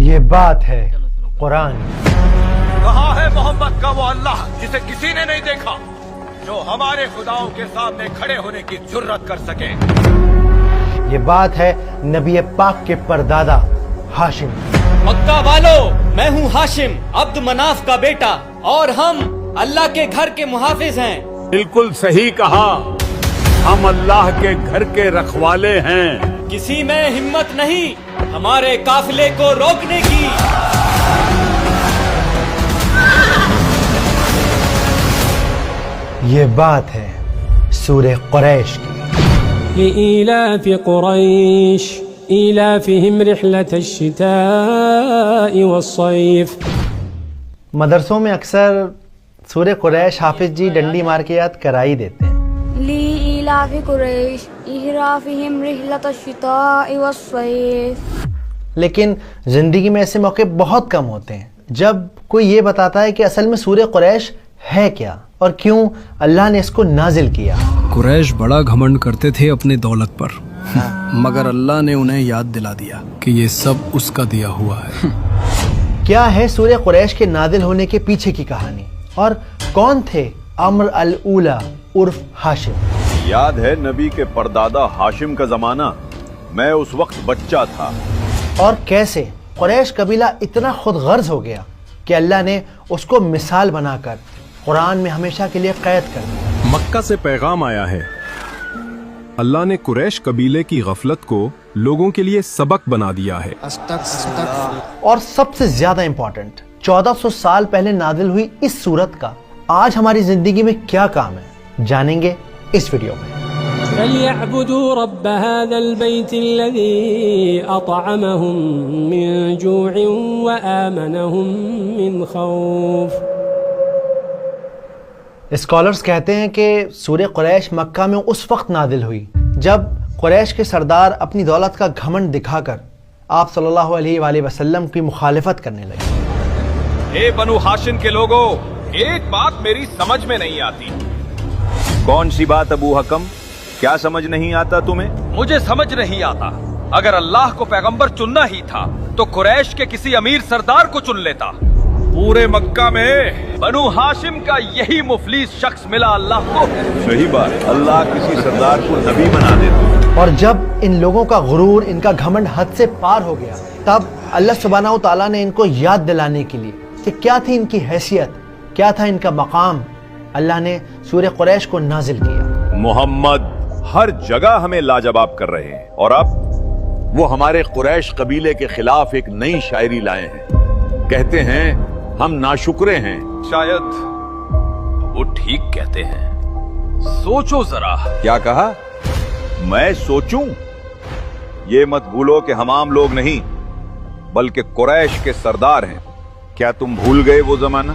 یہ بات ہے قرآن. کہاں ہے محمد کا وہ اللہ جسے کسی نے نہیں دیکھا، جو ہمارے خداؤں کے سامنے کھڑے ہونے کی جرت کر سکے؟ یہ بات ہے نبی پاک کے پردادا ہاشم. مکہ والو، میں ہوں ہاشم عبد مناف کا بیٹا، اور ہم اللہ کے گھر کے محافظ ہیں. بالکل صحیح کہا، ہم اللہ کے گھر کے رکھوالے ہیں. کسی میں ہمت نہیں ہمارے قافلے کو روکنے کی. یہ بات ہے سورہ قریش کی. لإيلاف قريش إيلافهم رحلة الشتاء والصيف. مدرسوں میں اکثر سورہ قریش حافظ جی ڈنڈی مار کے یاد کرائی دیتے ہیں. لإيلاف قريش إيلافهم رحلة الشتاء والصيف. لیکن زندگی میں ایسے موقع بہت کم ہوتے ہیں جب کوئی یہ بتاتا ہے کہ اصل میں سورہ قریش ہے کیا اور کیوں اللہ نے اس کو نازل کیا. قریش بڑا گھمنڈ کرتے تھے اپنی دولت پر، مگر اللہ نے انہیں یاد دلا دیا کہ یہ سب اس کا دیا ہوا ہے. کیا ہے سورہ قریش کے نازل ہونے کے پیچھے کی کہانی، اور کون تھے امر الاولا عرف ہاشم؟ یاد ہے نبی کے پردادا ہاشم کا زمانہ، میں اس وقت بچہ تھا. اور کیسے قریش قبیلہ اتنا خود غرض ہو گیا کہ اللہ نے اس کو مثال بنا کر قرآن میں ہمیشہ کے لیے قید کر دیا. مکہ سے پیغام آیا ہے، اللہ نے قریش قبیلے کی غفلت کو لوگوں کے لیے سبق بنا دیا ہے. اور سب سے زیادہ امپورٹنٹ، 1400 سال پہلے نازل ہوئی اس سورت کا آج ہماری زندگی میں کیا کام ہے، جانیں گے اس ویڈیو میں. فليعبدوا رب هذا البيت الذي أطعمهم من جوع وآمنهم من خوف. اسکالرز کہتے ہیں کہ سورہ قریش مکہ میں اس وقت نازل ہوئی جب قریش کے سردار اپنی دولت کا گھمنڈ دکھا کر آپ صلی اللہ علیہ وآلہ وسلم کی مخالفت کرنے لگے. اے بنو ہاشم کے لوگوں، ایک بات میری سمجھ میں نہیں آتی. کون سی بات ابو حکم؟ کیا سمجھ نہیں آتا تمہیں؟ مجھے سمجھ نہیں آتا، اگر اللہ کو پیغمبر چننا ہی تھا تو قریش کے کسی امیر سردار کو چن لیتا. پورے مکہ میں بنو ہاشم کا یہی مفلس شخص ملا اللہ کو. صحیح بات، اللہ کسی سردار کو نبی بنا دیتے. اور جب ان لوگوں کا غرور، ان کا گھمنڈ حد سے پار ہو گیا، تب اللہ سبحانہ و تعالیٰ نے ان کو یاد دلانے کے لیے کہ کیا تھی ان کی حیثیت، کیا تھا ان کا مقام، اللہ نے سورہ قریش کو نازل کیا. محمد ہر جگہ ہمیں لاجواب کر رہے ہیں، اور اب وہ ہمارے قریش قبیلے کے خلاف ایک نئی شاعری لائے ہیں. کہتے ہیں ہم ناشکرے ہیں. شاید وہ ٹھیک کہتے ہیں. سوچو ذرا. کیا کہا؟ میں سوچوں؟ یہ مت بھولو کہ ہم عام لوگ نہیں بلکہ قریش کے سردار ہیں. کیا تم بھول گئے وہ زمانہ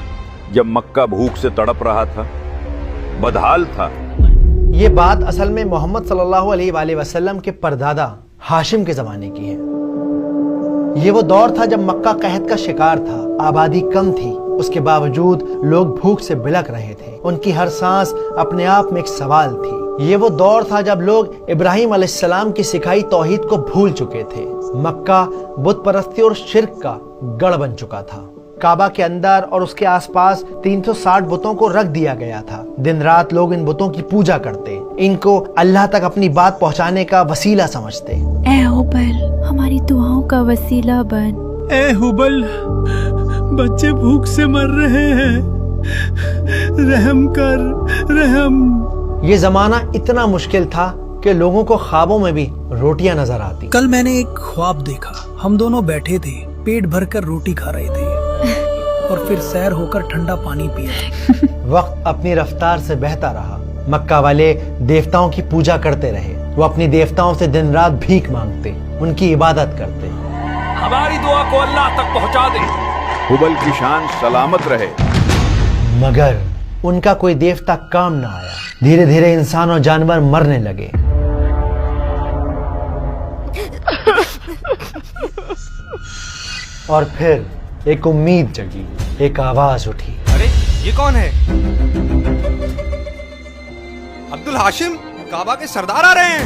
جب مکہ بھوک سے تڑپ رہا تھا، بدحال تھا؟ یہ بات اصل میں محمد صلی اللہ علیہ وآلہ وسلم کے پردادا ہاشم کے زمانے کی ہے. یہ وہ دور تھا جب مکہ قحط کا شکار تھا، آبادی کم تھی، اس کے باوجود لوگ بھوک سے بلک رہے تھے. ان کی ہر سانس اپنے آپ میں ایک سوال تھی. یہ وہ دور تھا جب لوگ ابراہیم علیہ السلام کی سکھائی توحید کو بھول چکے تھے. مکہ بت پرستی اور شرک کا گڑھ بن چکا تھا. کعبہ کے اندر اور اس کے آس پاس 360 بتوں کو رکھ دیا گیا تھا. دن رات لوگ ان بتوں کی پوجا کرتے، ان کو اللہ تک اپنی بات پہنچانے کا وسیلہ سمجھتے. اے ہبل، ہماری دعاؤں کا وسیلہ بن. اے ہبل، بچے بھوک سے مر رہے ہیں، رحم کر، رحم. یہ زمانہ اتنا مشکل تھا کہ لوگوں کو خوابوں میں بھی روٹیاں نظر آتی. کل میں نے ایک خواب دیکھا، ہم دونوں بیٹھے تھے، پیٹ بھر کر روٹی کھا رہے تھے اور پھر سیر ہو کر ٹھنڈا پانی پیا. وقت اپنی رفتار سے بہتا رہا. مکہ والے دیوتاؤں کی پوجا کرتے رہے. وہ اپنی دیوتاؤں سے دن رات بھیک مانگتے، ان کی عبادت کرتے. ہماری دعا کو اللہ تک پہنچا دے. ہبل کی شان سلامت رہے. مگر ان کا کوئی دیوتا کام نہ آیا. دھیرے دھیرے انسان اور جانور مرنے لگے. اور پھر ایک امید جگی، ایک آواز اٹھی. ارے یہ کون ہے؟ عبد الہاشم، کعبہ کے سردار آ رہے ہیں.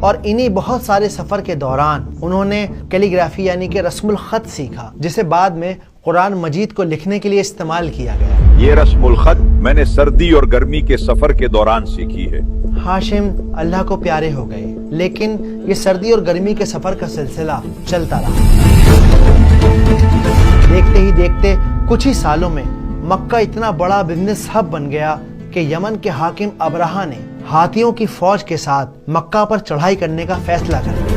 اور انہی بہت سارے سفر کے دوران انہوں نے کیلیگرافی یعنی کہ رسم الخط سیکھا، جسے بعد میں قرآن مجید کو لکھنے کے لیے استعمال کیا گیا۔ یہ رسم الخط میں نے سردی اور گرمی کے سفر کے دوران سیکھی ہے۔ ہاشم اللہ کو پیارے ہو گئے، لیکن یہ سردی اور گرمی کے سفر کا سلسلہ چلتا رہا۔ دیکھتے ہی دیکھتے کچھ ہی سالوں میں مکہ اتنا بڑا بزنس ہب بن گیا کہ یمن کے حاکم ابرہہ نے ہاتھیوں کی فوج کے ساتھ مکہ پر چڑھائی کرنے کا فیصلہ کر لیا۔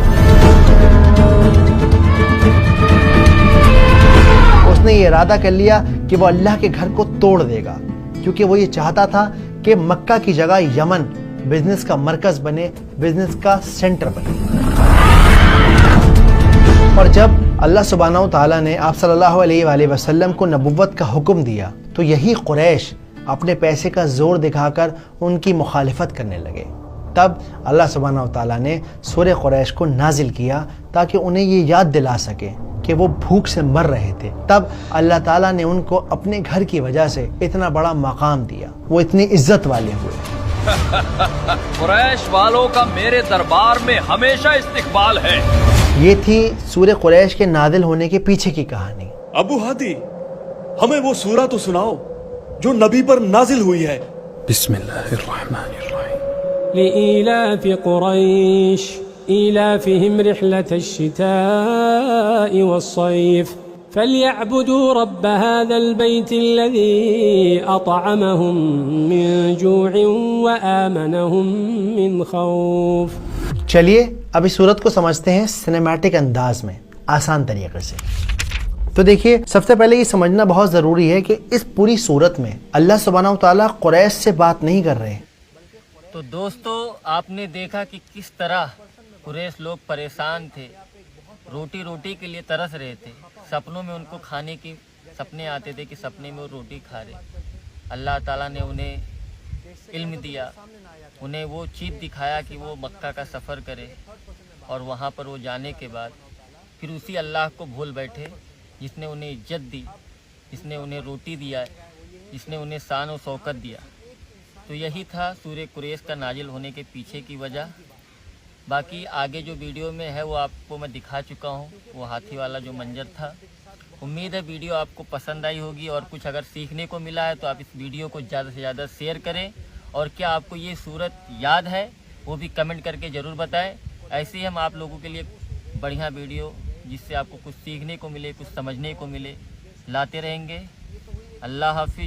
اس نے یہ ارادہ کر لیا کہ وہ اللہ کے گھر کو توڑ دے گا، کیونکہ وہ یہ چاہتا تھا کہ مکہ کی جگہ یمن بزنس کا مرکز بنے، بزنس کا سینٹر بنے۔ اور جب اللہ سبحانہ و تعالیٰ نے آپ صلی اللہ علیہ وآلہ وسلم کو نبوت کا حکم دیا تو یہی قریش اپنے پیسے کا زور دکھا کر ان کی مخالفت کرنے لگے۔ تب اللہ سبحانہ و تعالیٰ نے سورہ قریش کو نازل کیا تاکہ انہیں یہ یاد دلا سکے کہ وہ بھوک سے مر رہے تھے۔ تب اللہ تعالیٰ نے ان کو اپنے گھر کی وجہ سے اتنا بڑا مقام دیا، وہ اتنی عزت والے ہوئے۔ قریش والوں کا میرے دربار میں ہمیشہ استقبال ہے۔ یہ تھی سورہ قریش کے نازل ہونے کے پیچھے کی کہانی۔ ابو ہادی، ہمیں وہ سورہ تو سناؤ جو نبی پر نازل ہوئی ہے۔ بسم اللہ الرحمن الرحیم۔ لإيلاف قريش إيلافهم رحلة الشتاء والصيف فليعبدوا رب هذا البيت الذي أطعمهم من جوع وآمنهم من خوف۔ چلیے اب اس صورت کو سمجھتے ہیں سینیمیٹک انداز میں، آسان طریقے سے۔ تو دیکھیے، سب سے پہلے یہ سمجھنا بہت ضروری ہے کہ اس پوری صورت میں اللہ سبحانہ و تعالیٰ قریش سے بات نہیں کر رہے۔ تو دوستو، آپ نے دیکھا کہ کس طرح قریش لوگ پریشان تھے، روٹی کے لیے ترس رہے تھے، سپنوں میں ان کو کھانے کی سپنے آتے تھے کہ سپنے میں وہ روٹی کھا رہے۔ اللہ تعالیٰ نے انہیں علم دیا، انہیں وہ چیز دکھایا کہ وہ مکہ کا سفر کرے، اور وہاں پر وہ جانے کے بعد پھر اسی اللہ کو بھول بیٹھے جس نے انہیں عزت دی، جس نے انہیں روٹی دیا، جس نے انہیں شان و شوکت دیا۔ تو یہی تھا سورہ قریش کا نازل ہونے کے پیچھے کی وجہ۔ باقی آگے جو ویڈیو میں ہے وہ آپ کو میں دکھا چکا ہوں، وہ ہاتھی والا جو منظر تھا۔ امید ہے ویڈیو آپ کو پسند آئی ہوگی، اور کچھ اگر سیکھنے کو ملا ہے تو آپ اس ویڈیو کو زیادہ سے زیادہ شیئر کریں، اور کیا آپ کو یہ صورت یاد ہے وہ بھی کمنٹ کر کے ضرور بتائیں۔ ایسے ہی ہم آپ لوگوں کے لیے بڑھیا ویڈیو جس سے آپ کو کچھ سیکھنے کو ملے، کچھ سمجھنے کو ملے، لاتے رہیں گے۔ اللہ حافظ۔